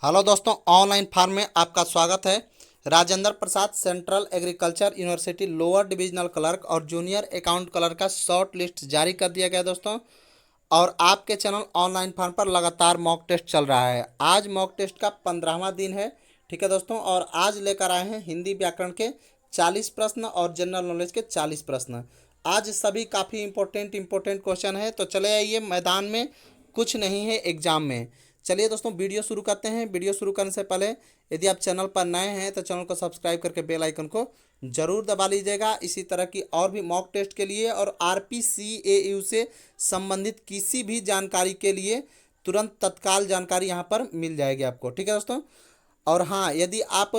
Hello दोस्तों, online form में आपका स्वागत है। Rajendra Prasad central agriculture university lower divisional clerk और जूनियर अकाउंट क्लर्क का शॉर्ट लिस्ट जारी कर दिया गया दोस्तों। और आपके चैनल ऑनलाइन फार्म पर लगातार मॉक टेस्ट चल रहा है। आज मॉक टेस्ट का 15वां दिन है, ठीक है दोस्तों। और आज लेकर आए हैं हिंदी व्याकरण के 40 प्रश्न और जनरल नॉलेज के 40 प्रश्न। आज सभी काफ़ी इंपॉर्टेंट क्वेश्चन है, तो चले आइए मैदान में। कुछ नहीं है एग्जाम में। चलिए दोस्तों, वीडियो शुरू करते हैं। वीडियो शुरू करने से पहले यदि आप चैनल पर नए हैं तो चैनल को सब्सक्राइब करके बेल आइकन को जरूर दबा लीजिएगा। इसी तरह की और भी मॉक टेस्ट के लिए और RPCAU से संबंधित किसी भी जानकारी के लिए तुरंत तत्काल जानकारी यहाँ पर मिल जाएगी आपको, ठीक है दोस्तों। और हाँ, यदि आप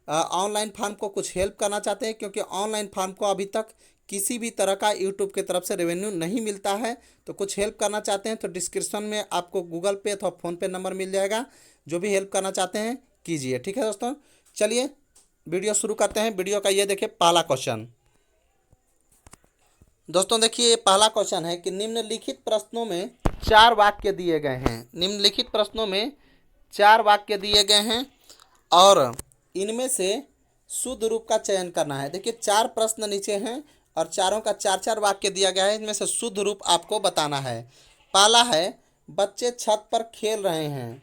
ऑनलाइन फार्म को कुछ हेल्प करना चाहते हैं, क्योंकि ऑनलाइन फार्म को अभी तक किसी भी तरह का यूट्यूब की तरफ से रेवेन्यू नहीं मिलता है, तो कुछ हेल्प करना चाहते हैं तो डिस्क्रिप्शन में आपको गूगल पे अथवा फ़ोनपे नंबर मिल जाएगा। जो भी हेल्प करना चाहते हैं कीजिए, ठीक है दोस्तों। चलिए वीडियो शुरू करते हैं। वीडियो का ये देखिए पहला क्वेश्चन। दोस्तों देखिए, ये पहला क्वेश्चन है कि निम्नलिखित प्रश्नों में 4 वाक्य दिए गए हैं। निम्नलिखित प्रश्नों में 4 वाक्य दिए गए हैं और इनमें से शुद्ध रूप का चयन करना है। देखिए 4 प्रश्न नीचे हैं और चारों का 4-4 वाक्य दिया गया है। इनमें से शुद्ध रूप आपको बताना है। पहला है बच्चे छत पर खेल रहे हैं।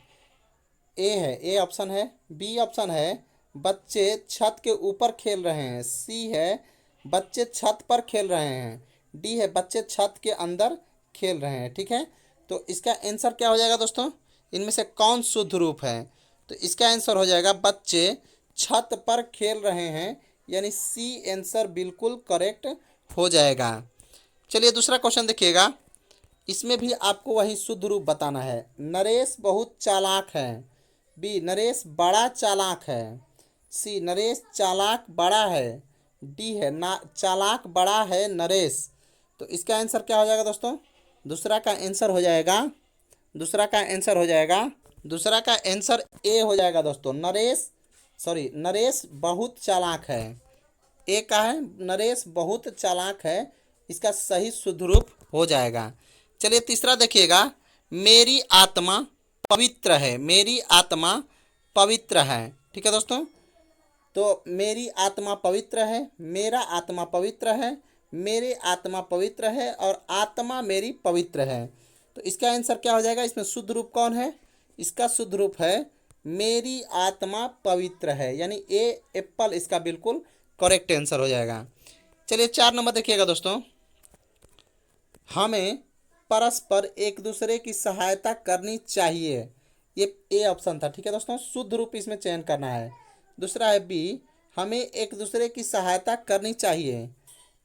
ए ऑप्शन है। बी ऑप्शन है बच्चे छत के ऊपर खेल रहे हैं। सी है बच्चे छत पर खेल रहे हैं। डी है बच्चे छत के अंदर खेल रहे हैं, ठीक है। तो इसका आंसर क्या हो जाएगा दोस्तों? इनमें से कौन शुद्ध रूप है? तो इसका आंसर हो जाएगा बच्चे छत पर खेल रहे हैं, यानी सी आंसर बिल्कुल करेक्ट हो जाएगा। चलिए दूसरा क्वेश्चन देखिएगा। इसमें भी आपको वही शुद्ध रूप बताना है। नरेश बहुत चालाक है। बी नरेश बड़ा चालाक है। सी नरेश चालाक बड़ा है। डी है ना चालाक बड़ा है नरेश। तो इसका आंसर क्या हो जाएगा दोस्तों? दूसरा का आंसर हो जाएगा दूसरा का आंसर ए हो जाएगा दोस्तों। नरेश बहुत चालाक है। ए का है नरेश बहुत चालाक है। इसका सही शुद्ध रूप हो जाएगा। चलिए तीसरा देखिएगा। मेरी आत्मा पवित्र है। मेरी आत्मा पवित्र है, ठीक है दोस्तों। तो मेरी आत्मा पवित्र है, मेरा आत्मा पवित्र है, मेरे आत्मा पवित्र है और आत्मा मेरी पवित्र है। तो इसका आंसर क्या हो जाएगा? इसमें शुद्ध रूप कौन है? इसका शुद्ध रूप है मेरी आत्मा पवित्र है, यानी ए एप्पल इसका बिल्कुल करेक्ट आंसर हो जाएगा। चलिए 4 नंबर देखिएगा दोस्तों। हमें परस्पर एक दूसरे की सहायता करनी चाहिए। ये ए ऑप्शन था, ठीक है दोस्तों। शुद्ध रूप इसमें चयन करना है। दूसरा है बी हमें एक दूसरे की सहायता करनी चाहिए।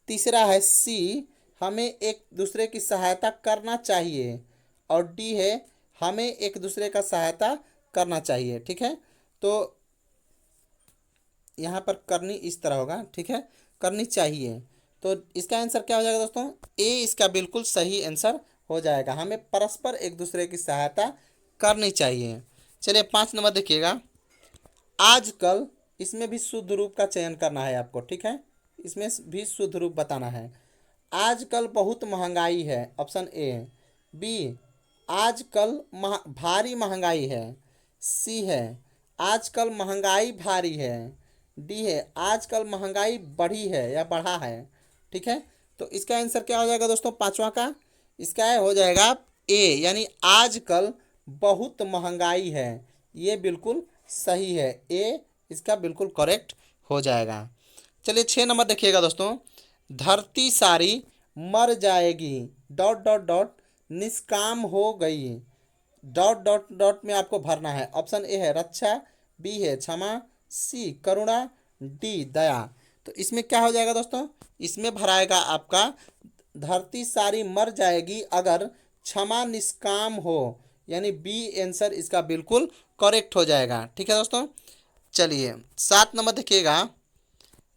तीसरा है सी हमें एक दूसरे की सहायता करना चाहिए। और डी है हमें एक दूसरे का सहायता करना चाहिए, ठीक है। तो यहाँ पर करनी इस तरह होगा, ठीक है, करनी चाहिए। तो इसका आंसर क्या हो जाएगा दोस्तों? ए इसका बिल्कुल सही आंसर हो जाएगा। हमें परस्पर एक दूसरे की सहायता करनी चाहिए। चलिए 5 नंबर देखिएगा। आजकल, इसमें भी शुद्ध रूप का चयन करना है आपको, ठीक है। इसमें भी शुद्ध रूप बताना है। आजकल बहुत महंगाई है, ऑप्शन ए। बी आजकल भारी महंगाई है। सी है आजकल महंगाई भारी है। डी है आजकल महंगाई बढ़ी है या बढ़ा है, ठीक है। तो इसका आंसर क्या हो जाएगा दोस्तों? 5वां का इसका हो जाएगा ए, यानी आजकल बहुत महंगाई है। ये बिल्कुल सही है। ए इसका बिल्कुल करेक्ट हो जाएगा। चलिए 6 नंबर देखिएगा दोस्तों। धरती सारी मर जाएगी डॉट डॉट डॉट निष्काम हो गई। डॉट डॉट डॉट में आपको भरना है। ऑप्शन ए है रक्षा, बी है क्षमा, सी करुणा, डी दया। तो इसमें क्या हो जाएगा दोस्तों? इसमें भराएगा आपका धरती सारी मर जाएगी अगर क्षमा निष्काम हो, यानी बी आंसर इसका बिल्कुल करेक्ट हो जाएगा, ठीक है दोस्तों। चलिए 7 नंबर देखिएगा।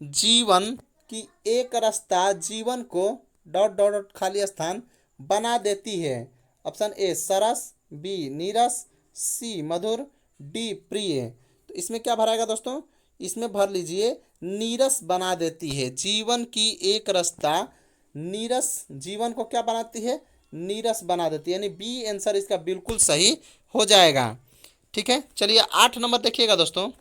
जीवन की एक रास्ता जीवन को डॉट डॉट डॉट खाली स्थान बना देती है। ऑप्शन ए सरस, बी नीरस, सी मधुर, डी प्रिय। तो इसमें क्या भराएगा दोस्तों? इसमें भर लीजिए नीरस बना देती है। जीवन की एक रास्ता नीरस जीवन को क्या बनाती है? नीरस बना देती है, यानी बी आंसर इसका बिल्कुल सही हो जाएगा। ठीक है। चलिए 8 नंबर देखिएगा दोस्तों,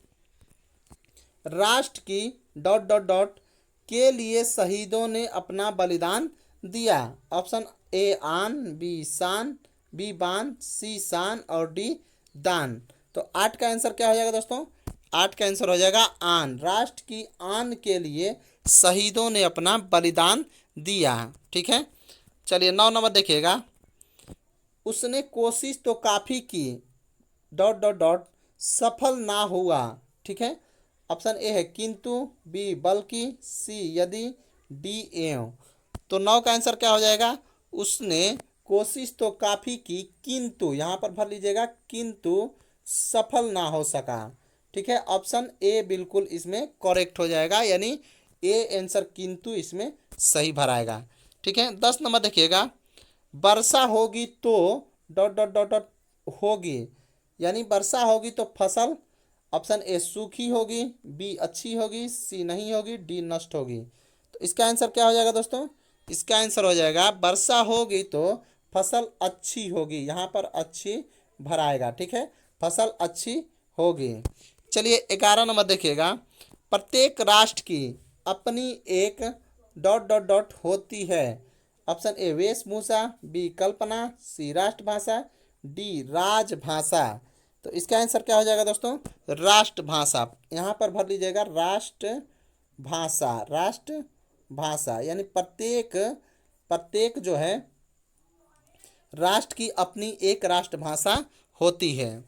राष्ट्र की डॉट डॉट डॉट के लिए शहीदों ने अपना बलिदान दिया। ऑप्शन ए आन, बी शान, बी बान, सी शान और डी दान। तो 8 का आंसर क्या हो जाएगा दोस्तों? 8 का आंसर हो जाएगा आन। राष्ट्र की आन के लिए शहीदों ने अपना बलिदान दिया। ठीक है। चलिए 9 नंबर देखिएगा, उसने कोशिश तो काफ़ी की डॉट डॉट डॉट सफल ना हुआ। ठीक है। ऑप्शन ए है किंतु, बी बल्कि, सी यदि, डी एवं। तो 9 का आंसर क्या हो जाएगा? उसने कोशिश तो काफ़ी की किंतु, यहाँ पर भर लीजिएगा, किंतु सफल ना हो सका। ठीक है। ऑप्शन ए बिल्कुल इसमें करेक्ट हो जाएगा, यानी ए आंसर किंतु इसमें सही भराएगा। ठीक है। 10 नंबर देखिएगा, वर्षा होगी तो डॉट डॉट डॉट डॉट होगी, यानी वर्षा होगी तो फसल। ऑप्शन ए सूखी होगी, बी अच्छी होगी, सी नहीं होगी, डी नष्ट होगी। तो इसका आंसर क्या हो जाएगा दोस्तों? इसका आंसर हो जाएगा वर्षा होगी तो फसल अच्छी होगी। यहाँ पर अच्छी भराएगा। ठीक है। फसल अच्छी होगी। चलिए 11 नंबर देखिएगा, प्रत्येक राष्ट्र की अपनी एक डॉट डॉट डॉट होती है। ऑप्शन ए वेशभूषा, बी कल्पना, सी राष्ट्रभाषा, डी राजभाषा। तो इसका आंसर क्या हो जाएगा दोस्तों? राष्ट्रभाषा। यहाँ पर भर लीजिएगा राष्ट्रभाषा। राष्ट्रभाषा यानी प्रत्येक प्रत्येक जो है राष्ट्र की अपनी एक राष्ट्रभाषा होती है।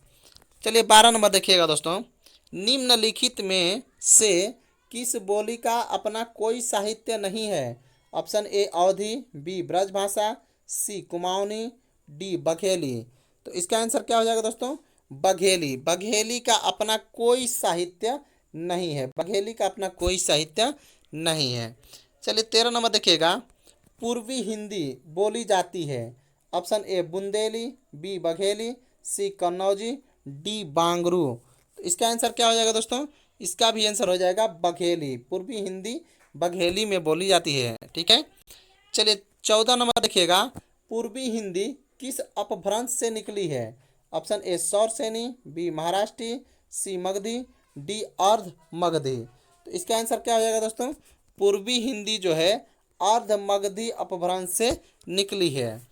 चलिए 12 नंबर देखिएगा दोस्तों, निम्नलिखित में से किस बोली का अपना कोई साहित्य नहीं है? Option A Awadhi, B Brajbhasha, C Kumaoni, D Bagheli. तो इसका आंसर क्या हो जाएगा दोस्तों? बघेली। बघेली का अपना कोई साहित्य नहीं है। बघेली का अपना कोई साहित्य नहीं है। चलिए 13 नंबर देखिएगा, पूर्वी हिंदी बोली जाती है। Option A Bundeli, B Bagheli, C Kannauji, D Bangru. तो इसका आंसर क्या हो जाएगा दोस्तों? इसका भी आंसर हो जाएगा बघेली। पूर्वी हिंदी बघेली में बोली जाती है। ठीक है। चलिए 14 नंबर देखिएगा, पूर्वी हिंदी किस अपभ्रंश से निकली है? Option A Sauraseni, B Maharashtri, C Magadhi, D Ardha Magadhi. तो इसका आंसर क्या हो जाएगा दोस्तों? पूर्वी हिंदी जो है अर्ध मगधी अपभ्रंश से निकली है।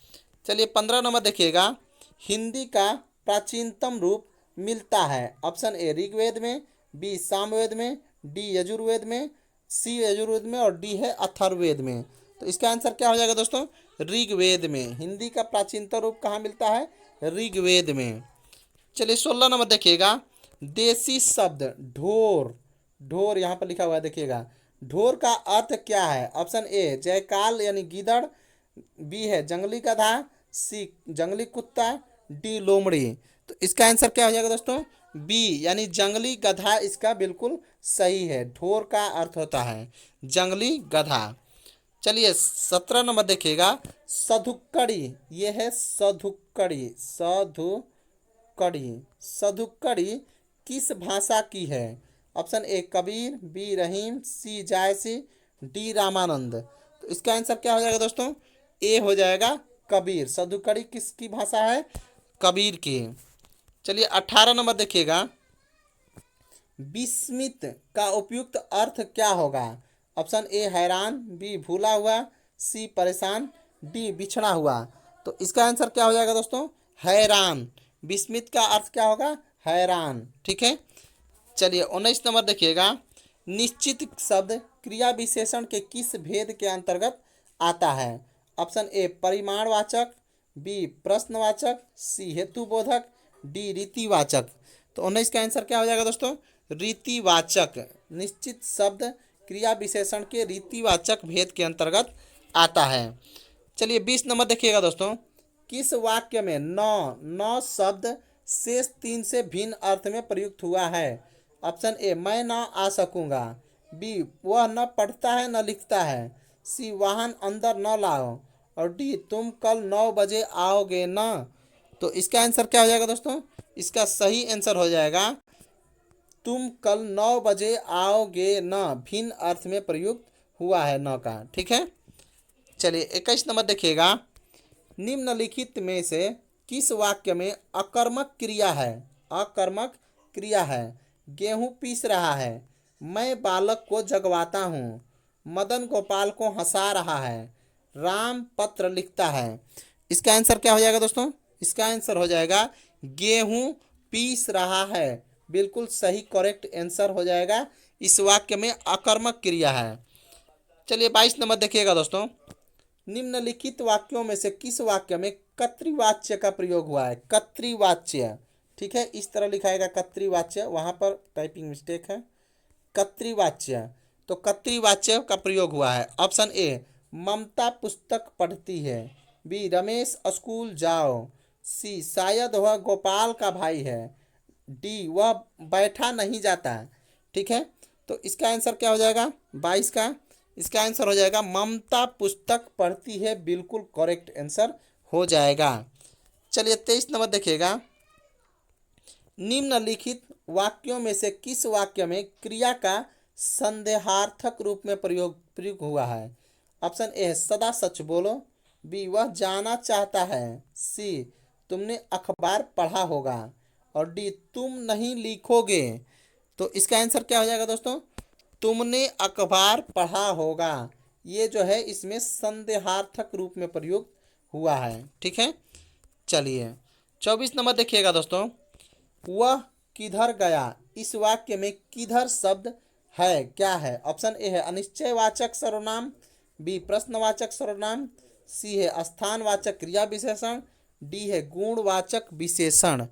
चलिए 15 नंबर देखिएगा, हिंदी का प्राचीनतम रूप मिलता है। ऑप्शन ए ऋग्वेद में, बी सामवेद में, डी यजुर्वेद में, सी यजुर्वेद में और डी है अथर्ववेद में। तो इसका आंसर क्या हो जाएगा दोस्तों? ऋग्वेद में। हिंदी का प्राचीनतम रूप कहाँ मिलता है? ऋग्वेद में। चलिए 16 नंबर देखिएगा, देसी शब्द ढोर, ढोर यहाँ पर लिखा हुआ है देखिएगा, ढोर का अर्थ क्या है? ऑप्शन ए जयकाल यानी गीदड़, बी है जंगली गधा, सी जंगली कुत्ता, डी लोमड़ी। तो इसका आंसर क्या हो जाएगा दोस्तों? बी यानी जंगली गधा इसका बिल्कुल सही है। ढोर का अर्थ होता है जंगली गधा। चलिए 17 नंबर देखिएगा, सधुक्कड़ी, ये है सधुक्कड़ी। सधुक्कड़ी, सधुक्कड़ी किस भाषा की है? Option A Kabir, B Rahim, C Jayasi, D Ramanand. तो इसका आंसर क्या हो जाएगा दोस्तों? ए हो जाएगा कबीर। सधुक्कड़ी किसकी भाषा है? कबीर की। चलिए 18 नंबर देखिएगा, विस्मित का उपयुक्त अर्थ क्या होगा? ऑप्शन ए हैरान, बी भूला हुआ, सी परेशान, डी बिछड़ा हुआ। तो इसका आंसर क्या हो जाएगा दोस्तों? हैरान। विस्मित का अर्थ क्या होगा? हैरान। ठीक है। चलिए 19 नंबर देखिएगा, निश्चित शब्द क्रिया विशेषण के किस भेद के अंतर्गत आता है? ऑप्शन ए परिमाणवाचक, बी प्रश्नवाचक, सी हेतुबोधक, डी रीतिवाचक। तो 19 का आंसर क्या हो जाएगा दोस्तों? रीतिवाचक। निश्चित शब्द क्रिया विशेषण के रीतिवाचक भेद के अंतर्गत आता है। चलिए 20 नंबर देखिएगा दोस्तों, किस वाक्य में नौ शब्द शेष 3 से भिन्न अर्थ में प्रयुक्त हुआ है? ऑप्शन ए मैं ना आ सकूंगा, बी वह न पढ़ता है न लिखता है, सी वाहन अंदर न लाओ और डी तुम कल 9 बजे आओगे न। तो इसका आंसर क्या हो जाएगा दोस्तों? इसका सही आंसर हो जाएगा तुम कल 9 बजे आओगे न, भिन्न अर्थ में प्रयुक्त हुआ है न का। ठीक है। चलिए 21 नंबर देखिएगा, निम्नलिखित में से किस वाक्य में अकर्मक क्रिया है? अकर्मक क्रिया है। गेहूं पीस रहा है, मैं बालक को जगवाता हूँ, मदन गोपाल को हंसा रहा है, राम पत्र लिखता है। इसका आंसर क्या हो जाएगा दोस्तों? इसका आंसर हो जाएगा गेहूं पीस रहा है। बिल्कुल सही करेक्ट आंसर हो जाएगा। इस वाक्य में अकर्मक क्रिया है। चलिए 22 नंबर देखिएगा दोस्तों। निम्नलिखित वाक्यों में से किस वाक्य में कर्तृवाच्य का प्रयोग हुआ है? कर्तृवाच्य, ठीक है, इस तरह लिखाएगा कर्तृवाच्य, वहां पर टाइपिंग मिस्टेक है। कर्तृवाच्य, तो कर्तृवाच्य का प्रयोग हुआ है। ऑप्शन ए, ममता पुस्तक पढ़ती है। बी, रमेश स्कूल जाओ। सी, शायद वह गोपाल का भाई है। डी, वह बैठा नहीं जाता। ठीक है, तो इसका आंसर क्या हो जाएगा 22 का? इसका आंसर हो जाएगा ममता पुस्तक पढ़ती है। बिल्कुल करेक्ट आंसर हो जाएगा। चलिए 23 नंबर देखिएगा। निम्नलिखित वाक्यों में से किस वाक्य में क्रिया का संदेहार्थक रूप में प्रयोग हुआ है? ऑप्शन ए, सदा सच बोलो। बी, वह जाना चाहता है। सी, तुमने अखबार पढ़ा होगा। और डी, तुम नहीं लिखोगे। तो इसका आंसर क्या हो जाएगा दोस्तों? तुमने अखबार पढ़ा होगा। ये जो है इसमें संदेहार्थक रूप में प्रयोग हुआ है। ठीक है, चलिए 24 नंबर देखिएगा दोस्तों। वह किधर गया, इस वाक्य में किधर शब्द है, क्या है? ऑप्शन ए है अनिश्चयवाचक सर्वनाम। बी, प्रश्नवाचक सर्वनाम। सी है स्थानवाचक क्रिया विशेषण। डी है गुणवाचक विशेषण।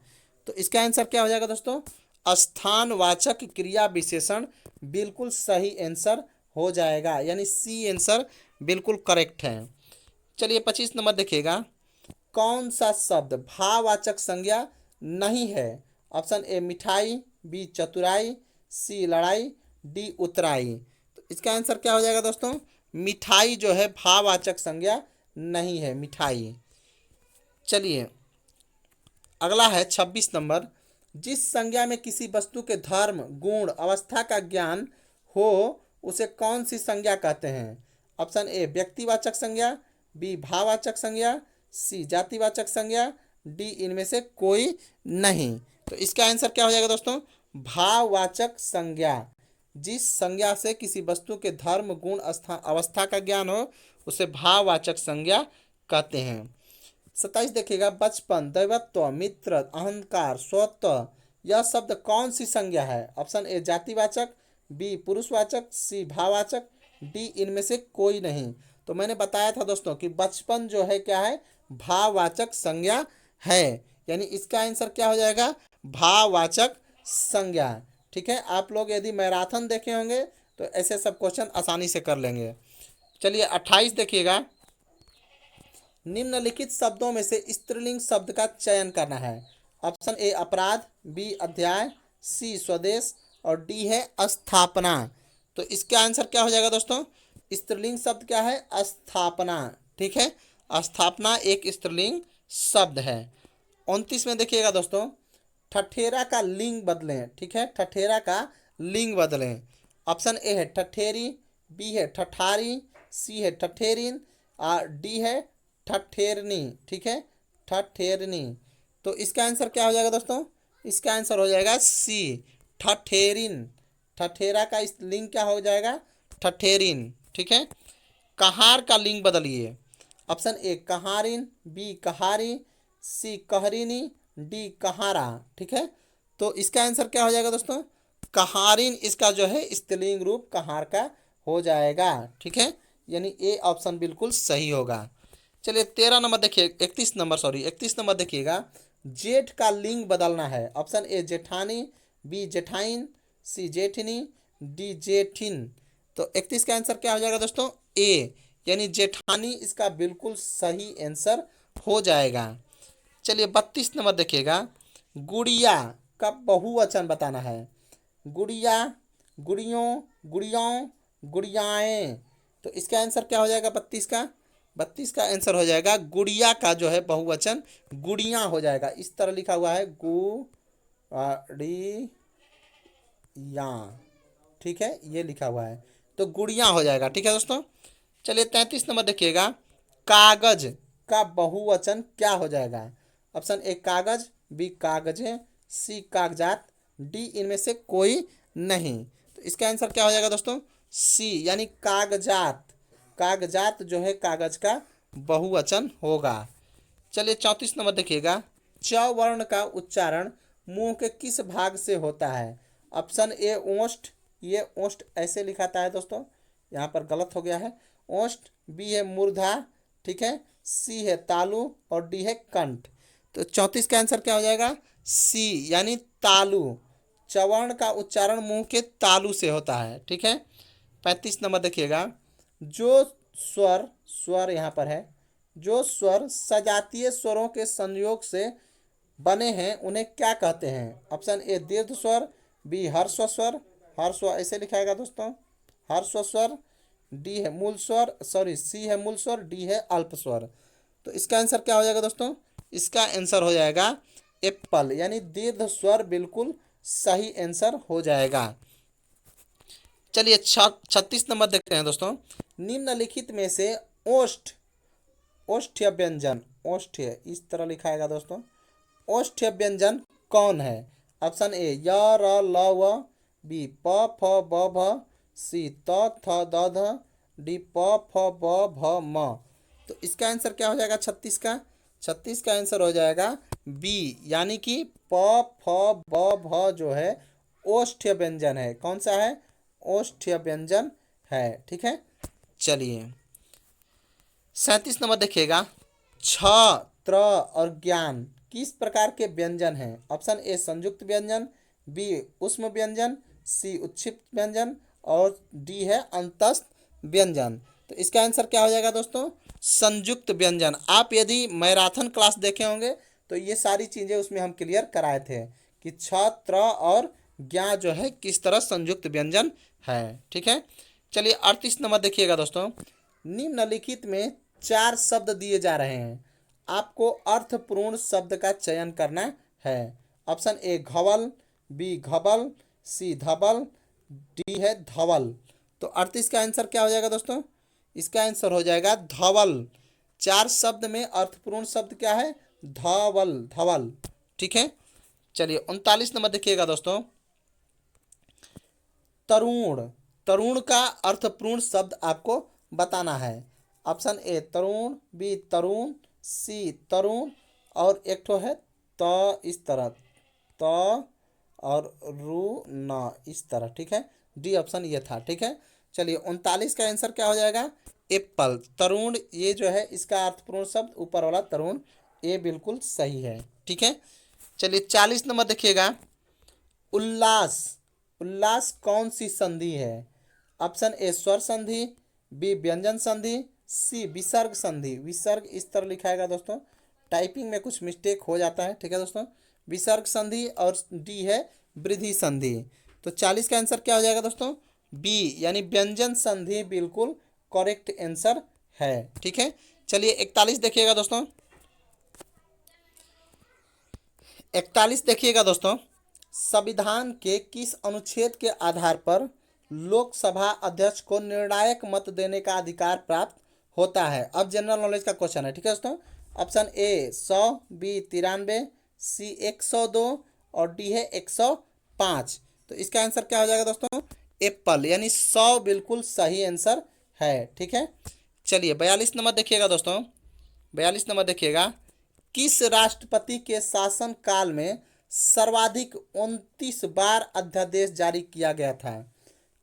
तो इसका आंसर क्या हो जाएगा दोस्तों? स्थानवाचक क्रिया विशेषण बिल्कुल सही आंसर हो जाएगा, यानी सी आंसर बिल्कुल करेक्ट है। चलिए 25 नंबर देखिएगा। कौन सा शब्द भाववाचक संज्ञा नहीं है? ऑप्शन ए, मिठाई। बी, चतुराई। सी, लड़ाई। डी, उतराई। तो इसका आंसर क्या हो जाएगा दोस्तों? मिठाई जो है भाववाचक संज्ञा नहीं है, मिठाई। चलिए अगला है 26 नंबर। जिस संज्ञा में किसी वस्तु के धर्म, गुण, अवस्था का ज्ञान हो उसे कौन सी संज्ञा कहते हैं? ऑप्शन ए, व्यक्तिवाचक संज्ञा। बी, भाववाचक संज्ञा। सी, जातिवाचक संज्ञा। डी, इनमें से कोई नहीं। तो इसका आंसर क्या हो जाएगा दोस्तों? भाववाचक संज्ञा। जिस संज्ञा से किसी वस्तु के धर्म, गुण, अवस्था का ज्ञान हो उसे भाववाचक संज्ञा कहते हैं। 27 देखिएगा। बचपन, दैवत्व, मित्र, अहंकार, स्वत्व, यह शब्द कौन सी संज्ञा है? ऑप्शन ए, जातिवाचक। बी, पुरुषवाचक। सी, भाववाचक। डी, इनमें से कोई नहीं। तो मैंने बताया था दोस्तों कि बचपन जो है क्या है? भाववाचक संज्ञा है, यानी इसका आंसर क्या हो जाएगा? भाववाचक संज्ञा। ठीक है, आप लोग यदि मैराथन देखे होंगे तो ऐसे सब क्वेश्चन आसानी से कर लेंगे। चलिए 28 देखिएगा। निम्नलिखित शब्दों में से स्त्रीलिंग शब्द का चयन करना है। ऑप्शन ए, अपराध। बी, अध्याय। सी, स्वदेश। और डी है स्थापना। तो इसका आंसर क्या हो जाएगा दोस्तों? स्त्रीलिंग शब्द क्या है? स्थापना। ठीक है, स्थापना एक स्त्रीलिंग शब्द है। 29 में देखिएगा दोस्तों। ठठेरा का लिंग बदलें। ठीक है, ठठेरा का लिंग बदलें। ऑप्शन ए है ठठेरी। बी है ठठारी। सी है ठठेरिन। और डी है ठठेरनी। ठीक है, ठठेरनी। तो इसका आंसर क्या हो जाएगा दोस्तों? इसका आंसर हो जाएगा सी, ठठेरिन। ठठेरा का इस लिंग क्या हो जाएगा? ठठेरिन। ठीक है, कहार का लिंग बदलिए। ऑप्शन ए, कहारिन। बी, कहारी। सी, कहरिनी। डी, कहारा। ठीक है, तो इसका आंसर क्या हो जाएगा दोस्तों? कहारिन इसका जो है स्त्रीलिंग रूप कहार का हो जाएगा। ठीक है, यानी ए ऑप्शन बिल्कुल सही होगा। चलिए 13 नंबर देखिए, 31 नंबर देखिएगा। जेठ का लिंग बदलना है। ऑप्शन ए, जेठानी। बी, जेठाइन। सी, जेठनी। डी, जेठिन। तो 31 का आंसर क्या हो जाएगा दोस्तों? ए, यानी जेठानी इसका बिल्कुल सही आंसर हो जाएगा। चलिए 32 नंबर देखिएगा। गुड़िया का बहुवचन बताना है। गुड़िया, गुड़ियों, गुड़ियाओं, गुड़ियाएँ। तो इसका आंसर क्या हो जाएगा 32 का? 32 का आंसर हो जाएगा गुड़िया का जो है बहुवचन गुड़ियाँ हो जाएगा। इस तरह लिखा हुआ है गुड़ियाँ। ठीक है, ये लिखा हुआ है तो गुड़ियाँ हो जाएगा। ठीक है दोस्तों, चलिए 33 नंबर देखिएगा। कागज का बहुवचन क्या हो जाएगा? ऑप्शन ए, कागज। बी, कागजें। सी कागजात, डी इनमें से कोई नहीं। तो इसका आंसर क्या हो जाएगा दोस्तों? सी यानी कागजात। कागजात जो है कागज का बहुवचन होगा। चलिए 34 नंबर देखिएगा। च वर्ण का उच्चारण मुंह के किस भाग से होता है? ऑप्शन ए ओष्ठ, ये ओष्ठ ऐसे लिखाता है दोस्तों, यहाँ पर गलत हो गया है। ओष्ठ, बी है मूर्धा, ठीक है, सी है तालु और डी है कंठ। तो 34 का आंसर क्या हो जाएगा? सी यानी तालु। चवर्ण का उच्चारण मुंह के तालु से होता है, ठीक है। 35 नंबर देखिएगा। जो स्वर, स्वर यहाँ पर है, जो स्वर सजातीय स्वरों के संयोग से बने हैं उन्हें क्या कहते हैं? ऑप्शन ए दीर्घ स्वर, बी हर्स्व स्वर, हर्स्व ऐसे लिखाएगा दोस्तों, हर्स्व स्वर, डी है मूल स्वर, सॉरी सी है मूल स्वर, डी है अल्प स्वर। तो इसका आंसर क्या हो जाएगा दोस्तों? इसका आंसर हो जाएगा एप्पल यानी दीर्घ स्वर, बिल्कुल सही आंसर हो जाएगा। चलिए 36 नंबर देखते हैं दोस्तों। निम्नलिखित में से ओष्ठ, ओष्ठ्य व्यंजन, ओष्ठ्य इस तरह लिखाएगा दोस्तों, ओष्ठ्य व्यंजन कौन है? ऑप्शन ए य र ल व, बी प फ ब भ, सी त थ द ध, डी प फ ब भ म। तो इसका आंसर क्या हो जाएगा 36 का? 36 का आंसर हो जाएगा बी यानी कि प फ ब भ जो है ओष्ठ्य व्यंजन है। कौन सा है? ओष्ठ्य व्यंजन है, ठीक है। चलिए 37 नंबर देखिएगा। छ, त्र और ज्ञान किस प्रकार के व्यंजन हैं? ऑप्शन ए संयुक्त व्यंजन, बी ऊष्म व्यंजन, सी उत्क्षिप्त व्यंजन और डी है अंतस्थ व्यंजन। तो इसका आंसर क्या हो जाएगा दोस्तों? संयुक्त व्यंजन। आप यदि मैराथन क्लास देखे होंगे तो ये सारी चीज़ें उसमें हम क्लियर कराए थे कि छ, त्र और ज्ञा जो है किस तरह संयुक्त व्यंजन है, ठीक है। चलिए 38 नंबर देखिएगा दोस्तों। निम्नलिखित में 4 शब्द दिए जा रहे हैं, आपको अर्थपूर्ण शब्द का चयन करना है। ऑप्शन ए घवल, बी घबल, सी धबल, डी है धवल। तो 38 का आंसर क्या हो जाएगा दोस्तों? इसका आंसर हो जाएगा धवल। 4 शब्द में अर्थपूर्ण शब्द क्या है? धवल, धवल, ठीक है। चलिए 39 नंबर देखिएगा दोस्तों। तरुण, तरुण का अर्थपूर्ण शब्द आपको बताना है। ऑप्शन ए तरुण, बी तरुण, सी तरुण और एक ठो है त इस तरह, त और रू न इस तरह, ठीक है। डी ऑप्शन ये था, ठीक है। चलिए 39 का आंसर क्या हो जाएगा? एप्पल। तरुण ये जो है इसका अर्थपूर्ण शब्द ऊपर वाला तरुण, ये बिल्कुल सही है, ठीक है। चलिए 40 नंबर देखिएगा। उल्लास, उल्लास कौन सी संधि है? ऑप्शन ए स्वर संधि, बी व्यंजन संधि, सी विसर्ग संधि। विसर्ग इस तरह लिखाएगा दोस्तों, टाइपिंग में कुछ मिस्टेक हो जाता है, ठीक है दोस्तों। विसर्ग संधि और डी है वृद्धि संधि। तो 40 का आंसर क्या हो जाएगा दोस्तों? बी यानी व्यंजन संधि, बिल्कुल करेक्ट आंसर है, ठीक है। चलिए 41 देखिएगा दोस्तों। 41 देखिएगा दोस्तों। संविधान के किस अनुच्छेद के आधार पर लोकसभा अध्यक्ष को निर्णायक मत देने का अधिकार प्राप्त होता है? अब जनरल नॉलेज का क्वेश्चन है, ठीक है दोस्तों। ऑप्शन ए 100, बी 93, सी 102 और डी है 105। तो इसका आंसर क्या हो जाएगा दोस्तों? एप्पल यानी 100 बिल्कुल सही आंसर है, ठीक है। चलिए 42 नंबर देखिएगा दोस्तों। 42 नंबर देखिएगा। किस राष्ट्रपति के शासन काल में सर्वाधिक 29 बार अध्यादेश जारी किया गया था?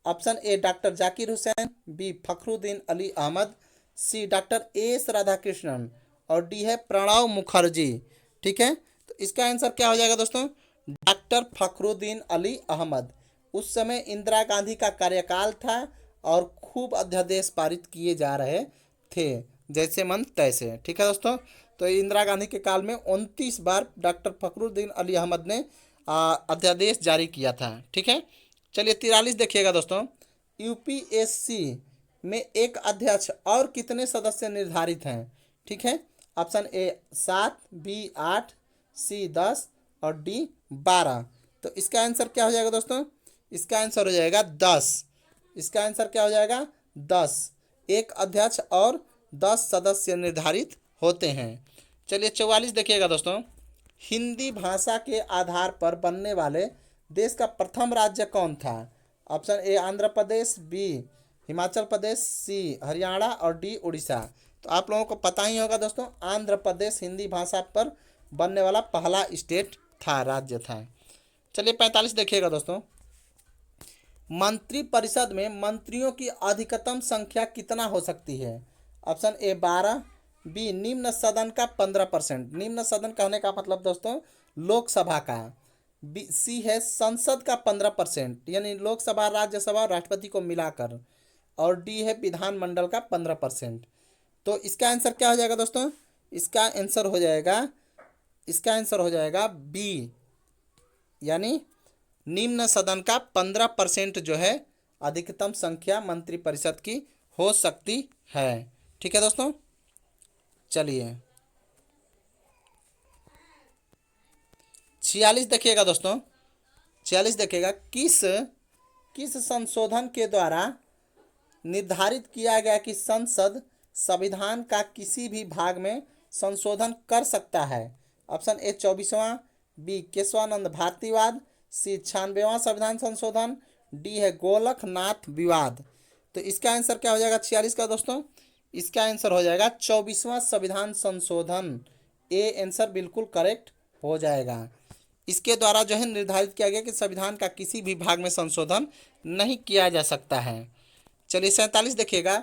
Option A doctor Zakir Hussain, B Fakhruddin Ali Ahmed, C doctor S Radhakrishnan और डी है प्रणब मुखर्जी, ठीक है। तो इसका आंसर क्या हो जाएगा दोस्तों? डॉक्टर फखरुद्दीन अली अहमद। उस समय इंदिरा गांधी का कार्यकाल था और खूब अध्यादेश पारित किए जा रहे थे, जैसे मन तैसे, ठीक है दोस्तों। तो इंदिरा गांधी के काल में 29 बार डॉक्टर फखरुद्दीन अली अहमद ने अध्यादेश जारी किया था, ठीक है। चलिए 43 देखिएगा दोस्तों। यूपीएससी में एक अध्यक्ष और कितने सदस्य निर्धारित हैं? ठीक है। ऑप्शन ए 7, बी 8, सी 10 और डी 12। तो इसका आंसर क्या हो जाएगा दोस्तों? इसका आंसर हो जाएगा 10। इसका आंसर क्या हो जाएगा? 10। एक अध्यक्ष और 10 सदस्य निर्धारित होते हैं। चलिए 44 देखिएगा दोस्तों। हिंदी भाषा के आधार पर बनने वाले देश का प्रथम राज्य कौन था? Option A Andhra Pradesh, B Himachal Pradesh, C Haryana और डी उड़ीसा। तो आप लोगों को पता ही होगा दोस्तों, आंध्र प्रदेश हिंदी भाषा पर बनने वाला पहला स्टेट था, राज्य था। चलिए 45 देखिएगा दोस्तों। मंत्रिपरिषद में मंत्रियों की अधिकतम संख्या कितना हो सकती है? ऑप्शन ए 12, बी निम्न सदन का 15%। निम्न सदन कहने का मतलब दोस्तों लोकसभा का। बी सी है संसद का 15%, यानी लोकसभा राज्यसभा और राष्ट्रपति को मिलाकर। और डी है विधानमंडल का 15%। तो इसका आंसर क्या हो जाएगा दोस्तों? इसका आंसर हो जाएगा बी, यानी निम्न सदन का 15% जो है अधिकतम संख्या मंत्रिपरिषद की हो सकती है। ठीक है दोस्तों, चलिए 46 देखिएगा दोस्तों। 46 देखिएगा, किस संशोधन के द्वारा निर्धारित किया गया कि संसद संविधान का किसी भी भाग में संशोधन कर सकता है? ऑप्शन ए 24वां, बी केशवानंद भारतीवाद, सी 96वां संविधान संशोधन, डी है गोलकनाथ विवाद। तो इसका आंसर क्या हो जाएगा 46 का दोस्तों? इसका आंसर हो जाएगा 24वां संविधान संशोधन। ए आंसर बिल्कुल करेक्ट हो जाएगा। इसके द्वारा जो है निर्धारित किया गया कि संविधान का किसी भी भाग में संशोधन नहीं किया जा सकता है। चलिए 47 देखिएगा,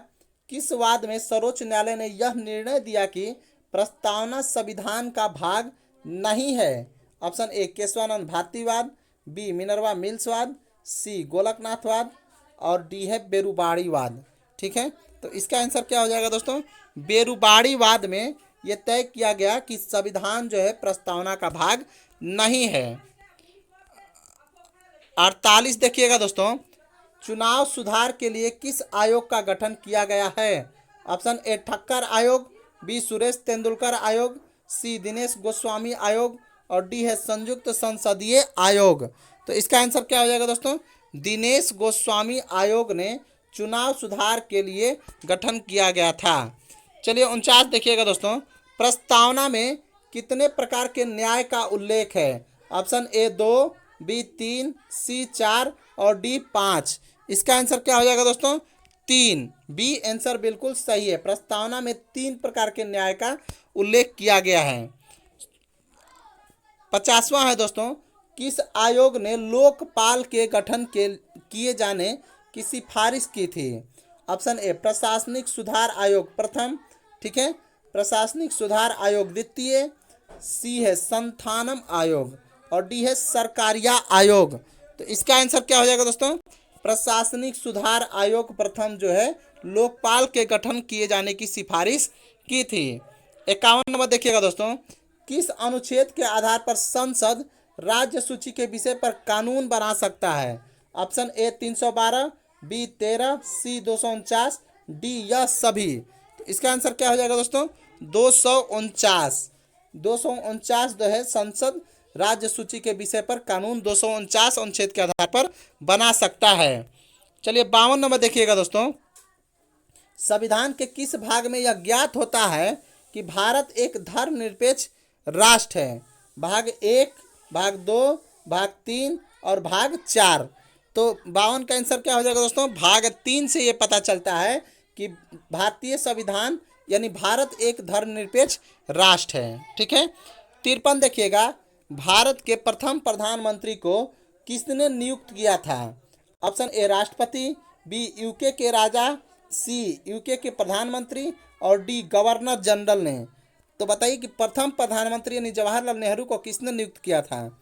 किस वाद में सर्वोच्च न्यायालय ने यह निर्णय दिया कि प्रस्तावना संविधान का भाग नहीं है? ऑप्शन ए केशवानंद भारतीवाद, बी मिनर्वा मिल्सवाद, सी गोलकनाथवाद और डी है बेरुबाड़ीवाद। ठीक है, तो इसका आंसर क्या हो जाएगा दोस्तों? बेरुबाड़ीवाद में यह तय किया गया कि संविधान जो है प्रस्तावना का भाग नहीं है। 48 देखिएगा दोस्तों, चुनाव सुधार के लिए किस आयोग का गठन किया गया है? ऑप्शन ए ठक्कर आयोग, बी सुरेश तेंदुलकर आयोग, सी दिनेश गोस्वामी आयोग और डी है संयुक्त संसदीय आयोग। तो इसका आंसर क्या हो जाएगा दोस्तों? दिनेश गोस्वामी आयोग ने चुनाव सुधार के लिए गठन किया गया था। चलिए 49 देखिएगा दोस्तों, प्रस्तावना में कितने प्रकार के न्याय का उल्लेख है? ऑप्शन ए 2, बी 3, सी 4 और डी 5। इसका आंसर क्या हो जाएगा दोस्तों? 3। बी आंसर बिल्कुल सही है। प्रस्तावना में 3 प्रकार के न्याय का उल्लेख किया गया है। 50वां है दोस्तों, किस आयोग ने लोकपाल के गठन के किए जाने की सिफारिश की थी? ऑप्शन ए प्रशासनिक सुधार आयोग प्रथम, ठीक है, प्रशासनिक सुधार आयोग द्वितीय, सी है संथानम आयोग और डी है सरकारिया आयोग। तो इसका आंसर क्या हो जाएगा दोस्तों? प्रशासनिक सुधार आयोग प्रथम जो है लोकपाल के गठन किए जाने की सिफारिश की थी। 51 नंबर देखिएगा दोस्तों, किस अनुच्छेद के आधार पर संसद राज्य सूची के विषय पर कानून बना सकता है? Option A 312, B 13, C 249, D यह सभी। तो इसका आंसर क्या हो जाएगा दोस्तों? 249। 249 जो है संसद राज्य सूची के विषय पर कानून 249 अनुच्छेद के आधार पर बना सकता है। चलिए 52 नंबर देखिएगा दोस्तों, संविधान के किस भाग में यह ज्ञात होता है कि भारत एक धर्मनिरपेक्ष राष्ट्र है? भाग 1, भाग 2, भाग 3 और भाग 4। तो 52 का आंसर क्या हो जाएगा दोस्तों? भाग 3 से ये पता चलता है कि भारतीय संविधान यानी भारत एक धर्मनिरपेक्ष राष्ट्र है। ठीक है, 53 देखिएगा, भारत के प्रथम प्रधानमंत्री को किसने नियुक्त किया था? ऑप्शन ए राष्ट्रपति, बी यूके के राजा, सी यूके के प्रधानमंत्री और डी गवर्नर जनरल ने। तो बताइए कि प्रथम प्रधानमंत्री यानी जवाहरलाल नेहरू को किसने नियुक्त किया था?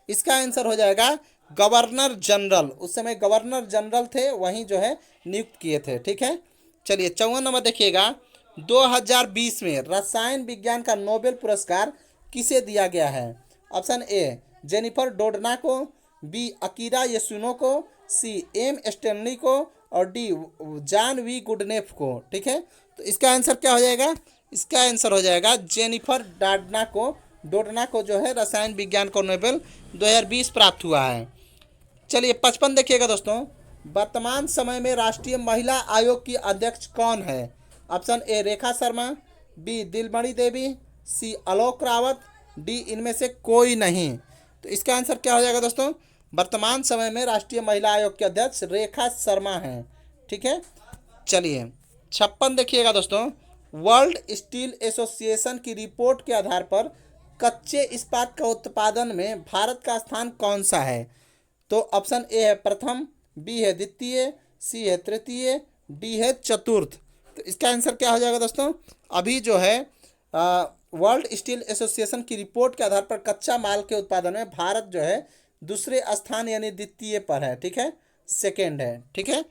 इसका आंसर हो जाएगा गवर्नर जनरल। उस समय गवर्नर जनरल थे, वहीं जो है नियुक्त किए थे। ठीक है, चलिए 54 नंबर देखिएगा, 2020 में रसायन विज्ञान का नोबेल पुरस्कार किसे दिया गया है? ऑप्शन ए जेनिफर डोडना को, बी अकीरा यसुनो को, सी एम स्टेनली को और डी जॉन वी गुडनेफ को। ठीक है, तो इसका आंसर क्या हो जाएगा? इसका आंसर हो जाएगा जेनिफर डोडना को जो है रसायन विज्ञान को नोबेल 2020 प्राप्त हुआ है। चलिए 55 देखिएगा दोस्तों, वर्तमान समय में राष्ट्रीय महिला आयोग की अध्यक्ष कौन है? Option A Rekha Sharma, B Dilmani Devi, C Alok Rawat D इनमें से कोई नहीं। तो इसका आंसर क्या हो जाएगा दोस्तों? वर्तमान समय में राष्ट्रीय महिला आयोग के अध्यक्ष रेखा शर्मा हैं। ठीक है, चलिए 56 देखिएगा दोस्तों। वर्ल्ड स्टील एसोसिएशन की रिपोर्ट के आधार पर कच्चे इस्पात का उत्पादन में भारत का स्थान कौन सा है? तो ऑप्शन ए है प्रथम, बी है द्वितीय, सी है तृतीय, डी है चतुर्थ। तो इसका आंसर क्या हो जाएगा दोस्तों? अभी जो है वर्ल्ड स्टील एसोसिएशन की रिपोर्ट के आधार पर कच्चा माल के उत्पादन में भारत जो है दूसरे स्थान यानी द्वितीय पर है। ठीक है, सेकेंड है। ठीक है,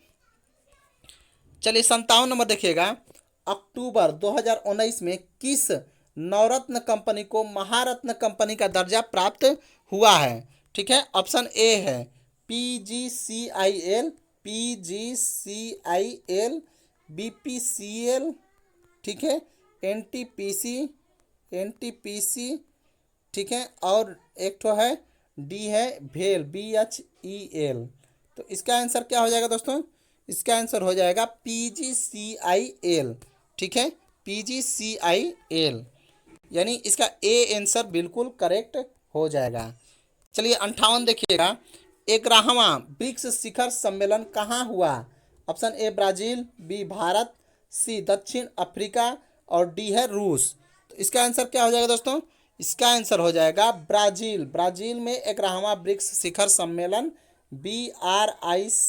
चलिए 57 नंबर देखिएगा। अक्टूबर 2019 में किस नवरत्न कंपनी को महारत्न कंपनी का दर्जा प्राप्त हुआ है? ठीक है, ऑप्शन ए है PGCIL, PGCIL, BPCL, ठीक है, NTPC, ठीक है, और एक तो है डी है भेल, BHEL। तो इसका आंसर क्या हो जाएगा दोस्तों? इसका आंसर हो जाएगा PGCIL। ठीक है, PGCIL, यानी इसका ए आंसर बिल्कुल करेक्ट हो जाएगा। चलिए 58 देखिएगा। 11वां ब्रिक्स शिखर सम्मेलन कहाँ हुआ? Option A Brazil, B Bharat, C दक्षिण अफ्रीका और डी है रूस। तो इसका आंसर क्या हो जाएगा दोस्तों? इसका आंसर हो जाएगा ब्राज़ील। ब्राज़ील में 11वां ब्रिक्स शिखर सम्मेलन BRICS।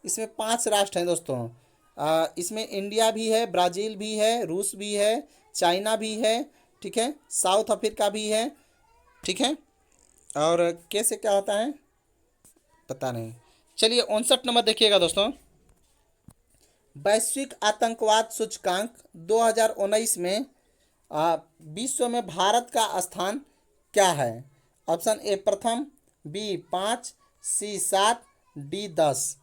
इसमें 5 राष्ट्र हैं दोस्तों। इसमें इंडिया भी है, ब्राज़ील भी है, रूस भी है, चाइना भी है, ठीक है, साउथ अफ्रीका भी है। ठीक है, और कैसे क्या होता है पता नहीं। चलिए 59 नंबर देखिएगा दोस्तों। वैश्विक आतंकवाद सूचकांक 2019 में विश्व में भारत का स्थान क्या है? ऑप्शन ए प्रथम, बी 5, सी 7, डी 10।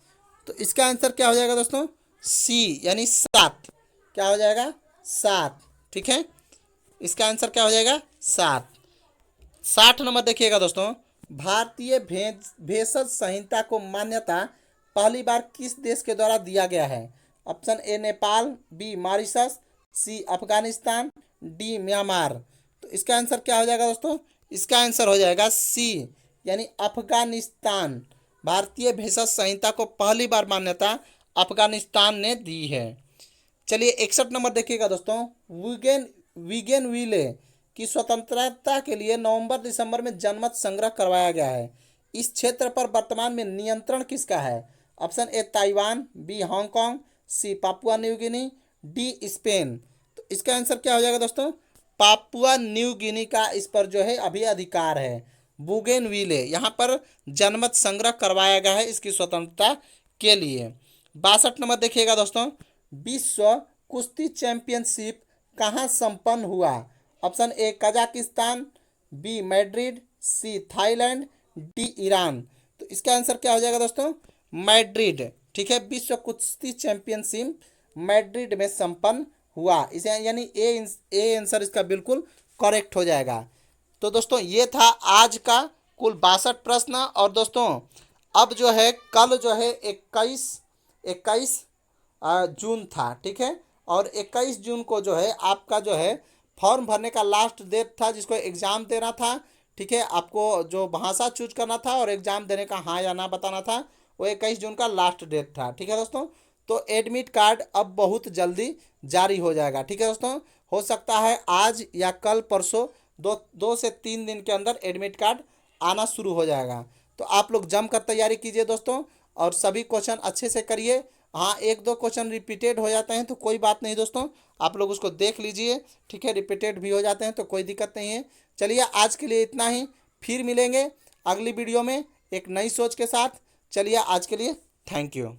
तो इसका आंसर क्या हो जाएगा दोस्तों? सी यानी 7। क्या हो जाएगा? 7। ठीक है, इसका आंसर क्या हो जाएगा? 7। 60 नंबर देखिएगा दोस्तों। भारतीय भेषज संहिता को मान्यता पहली बार किस देश के द्वारा दिया गया है? Option A Nepal, B Mauritius, C Afghanistan, D Myanmar. तो इसका आंसर क्या हो जाएगा दोस्तों? इसका आंसर हो जाएगा सी यानी अफगानिस्तान। भारतीय भेषज संहिता को पहली बार मान्यता अफगानिस्तान ने दी है। चलिए 61 नंबर देखिएगा दोस्तों। विगेनविले की स्वतंत्रता के लिए नवंबर-दिसंबर में जनमत संग्रह करवाया गया है। इस क्षेत्र पर वर्तमान में नियंत्रण किसका है? Option A Taiwan, B Hong Kong, C Papua New Guinea, D Spain. तो इसका आंसर क्या हो जाएगा दोस्तों? पापुआ न्यू गिनी का इस पर जो है अभी अधिकार है। बुगेनविले यहाँ पर जनमत संग्रह करवाया गया है इसकी स्वतंत्रता के लिए। 62 नंबर देखिएगा दोस्तों। विश्व कुश्ती चैंपियनशिप कहाँ संपन्न हुआ? Option A Kazakhstan, B Madrid, C Thailand, D Iran. तो इसका आंसर क्या हो जाएगा दोस्तों? मैड्रिड। ठीक है, विश्व कुश्ती चैंपियनशिप मैड्रिड में संपन्न हुआ। इसे यानी ए आंसर इसका बिल्कुल करेक्ट हो जाएगा। तो दोस्तों ये था आज का कुल 62 प्रश्न। और दोस्तों अब जो है कल जो है 21 जून था। ठीक है, और 21 जून को जो है आपका जो है फॉर्म भरने का लास्ट डेट था जिसको एग्ज़ाम देना था। ठीक है, आपको जो भाषा चूज करना था और एग्ज़ाम देने का हाँ या ना बताना था, वो 21 जून का लास्ट डेट था। ठीक है दोस्तों, तो एडमिट कार्ड अब बहुत जल्दी जारी हो जाएगा। ठीक है दोस्तों, हो सकता है आज या कल परसों 2 से 3 दिन के अंदर एडमिट कार्ड आना शुरू हो जाएगा। तो आप लोग जम कर तैयारी कीजिए दोस्तों, और सभी क्वेश्चन अच्छे से करिए। हाँ, 1-2 क्वेश्चन रिपीटेड हो जाते हैं तो कोई बात नहीं दोस्तों, आप लोग उसको देख लीजिए। ठीक है, रिपीटेड भी हो जाते हैं तो कोई दिक्कत नहीं है। चलिए आज के लिए इतना ही, फिर मिलेंगे अगली वीडियो में एक नई सोच के साथ। चलिए आज के लिए थैंक यू।